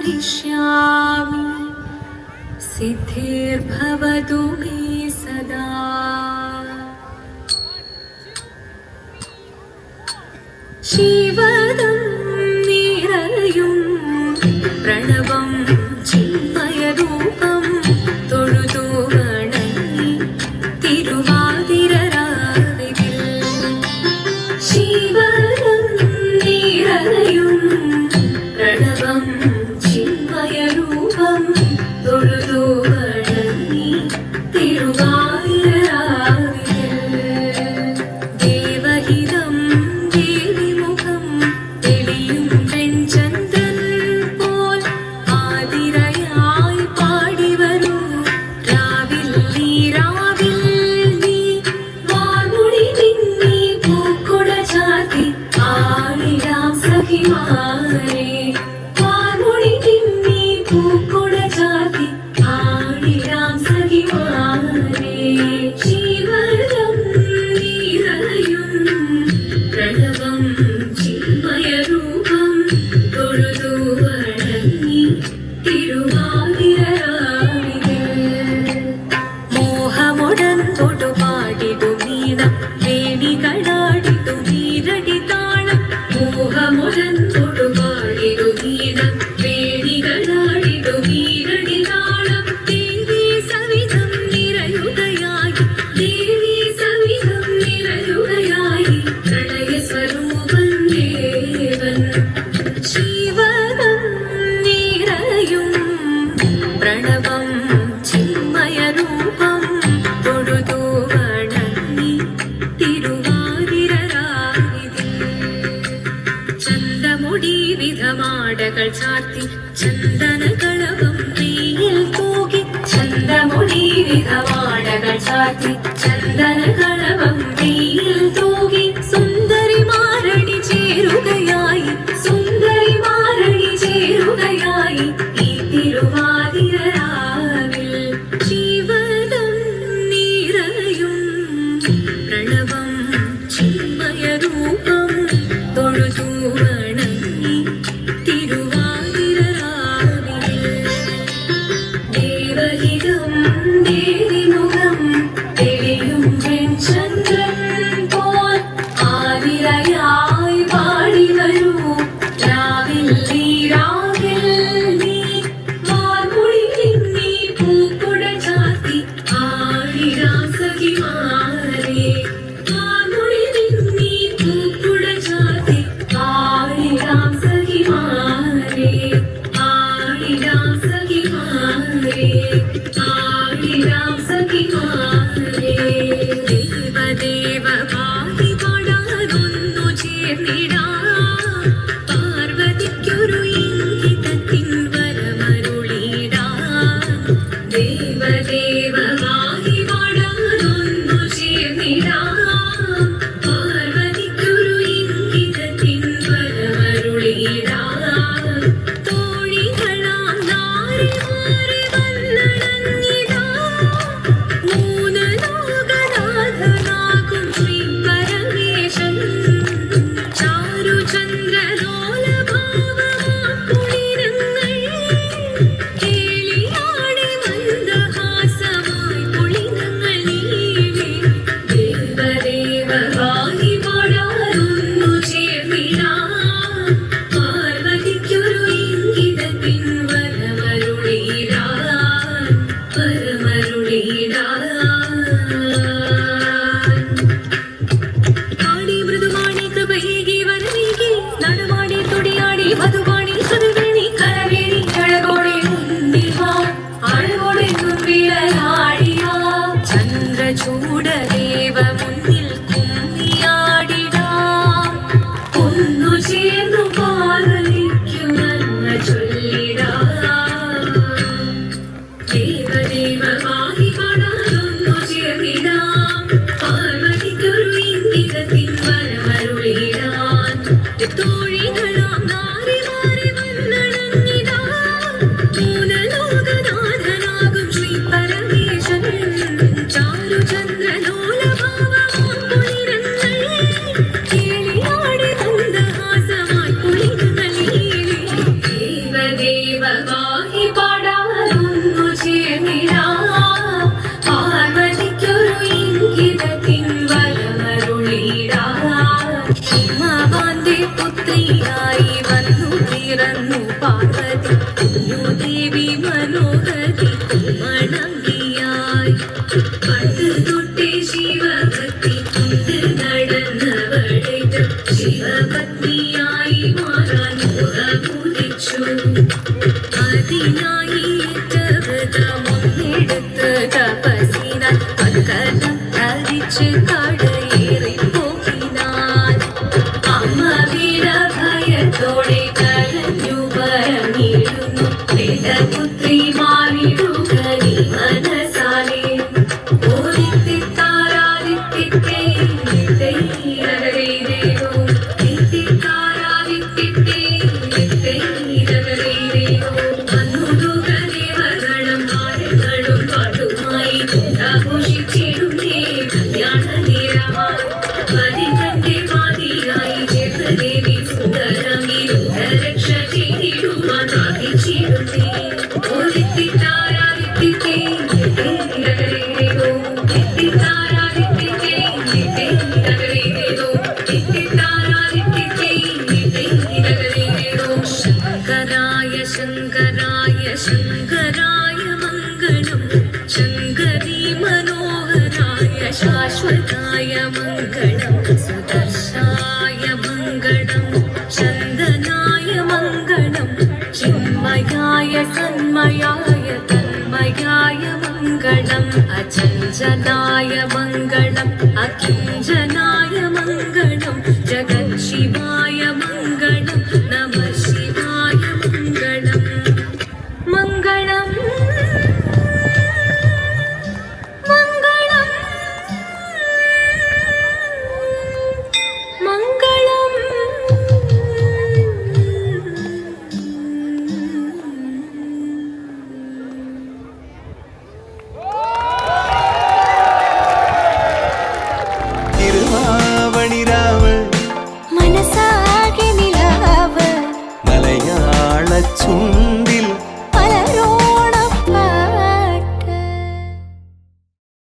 करिष्यामि सिद्धिर्भवतु मे सदा। शिवदं निरयुं प्रणवं चिन्मयरूपं തൊഴുതു വണങ്ങി തിരുവാതിരരാവിൽ ശിവദം നിറയും പ്രണവം ചിന്മയരൂപം തൊഴുതു വണങ്ങി തിരുവാതിരരാവിൽ ദേവഹിതം ദേവിമുഖം തെളിയും വെൺചന്ദ്രൻ പോൽ ആതിരയായി പാടി വരൂ രാവിൽ നീ വാർമുടി മിന്നി പൂക്കുട ചാർത്തി ആടിടാം സഖിമാരെ വാർമുടി മിന്നി പൂക്കുട ചാർത്തി ആടിടാം സഖിമാരെ ശിവദം നിറയും പ്രണവം ചിന്മയരൂപം തൊഴുതു വണങ്ങി തിരുവാതിരരാവിൽ മോഹമുടൻ തൊടുപാടിടു വീണം വേണികളാടിടു വീരടി താളം മോഹമുടൻ തൊടുപാടിടു വീണം വേണികളാടിടു വീരടി താളം ദേവി സവിധം നിറയുകയായി ദേവി സവിധം നിറയുകയായി പ്രളയ സ്വരൂപൻ ദേവൻ ശിവദം നിറയും പ്രണവം ചിന്മയരൂപം തൊഴുതു വണങ്ങി തിരുവാതിരരാവിൽ ചന്തമുടി വിധമാടകൾ ചാർത്തി ചന്ദനകളഭം നെയ്യിൽ തൂകി ചന്തമുടി വിധമാടകൾ ചാർത്തി ചന്ദനകളഭം നെയ്യിൽ തൂകി സുന്ദരിമാരണി ചേരുകയായി സുന്ദരിമാരണി ചേരുകയായി ഈ തിരുവാതിരരാവിൽ ശിവദം നിറയും പ്രണവം ചിന്മയരൂപം തൊഴുതു വണങ്ങി തിരുവാതിരരാവിൽ ദേവഹിതം ദേവിമുഖം തെളിയും വെൺചന്ദ്രൻ പോൽ ആതിരയായി പാടി വരൂ രാവിൽ നീ വാർമുടി മിന്നി പൂക്കുട ചാർത്തി ആടിടാം സഖിമാരെ വാർമുടി മിന്നി പൂക്കുട ചാർത്തി ആടിടാം സഖിമാരെ ആടിടാം സഖിമാരെ ആടിടാം സഖിമാരെ ദേവദേവ പാടി പാടാനൊന്നു ചേർന്നിടാം പാർവതിക്കൊരു ഇംഗിതത്തിൻ വരമരുളിടാം ദേവദേവ പാടി പാടാനൊന്നു ചേർന്നിടാം പാർവതിക്കൊരു ഇംഗിതത്തിൻ വരമരുളിടാം തോഴികളാം നാരിമാരെ വന്നണഞ്ഞി ദേവവാഹി പാടാനൊന്നു ചേർന്നിടാം പാർവതിക്കൊരു ഇംഗിതത്തിൻ വരമരുളിടാം ഹിമവാന്റെ പുത്രിയായി വന്നു പിറന്നു പാർവതി ദേവി മനോഹരി മണങ്കിയായി പണ്ട് തൊട്ടേ ശിവഭക്തി കൊണ്ട് നടന്നവളെ ശിവപത്നിയായി മാറാൻ മോഹമുദിച്ചു അതിനായി വ്രതമൊന്നെടുത്ത് തപസിനാൽ മകരം ധരിച്ച് കടയേറി പോകിനാൻ അമ്മ വീരഭയത്തോടെ കരഞ്ഞു പറഞ്ഞിരുന്നു വേദപുത്രി മാറിടുക നീ മനസാലെ ഓരിത്തിത്താരാദിത്തിത്തേ ദേവോ തിത്തിത്താരാദിത്തിത്തേ ദേവോ വന്നുടുക ദേവഗണം ആടുകളും പാട്ടുമായി ആഘോഷിച്ചിടുന്നേ കല്യാണ നേരമായി പതിതന്റെ പാതിയായി ചേർന്ന ദേവി സുന്ദരമി രക്ഷ ചെയ്തിടുവാൻ സാധിച്ചിടുന്നേ ഓരിത്തിത്താരാദിത്തിത്തേ ദേവോ തിത്തിത്താരാദിത്തിത്തേ ദേവോ തിത്തിത്താരാദിത്തിത്തേ ദേവോ ശങ്കരായ ശങ്കരായ ശങ്കരായ മംഗളം ശങ്കരീ മനോഹരായ ശാശ്വതായ മംഗളം സുദർശായ മംഗളം ചന്ദനായ മംഗളം ചിന്മയായ സന്മയായ തന്മയായ മംഗളം അചഞ്ചലായ മംഗളം അഖില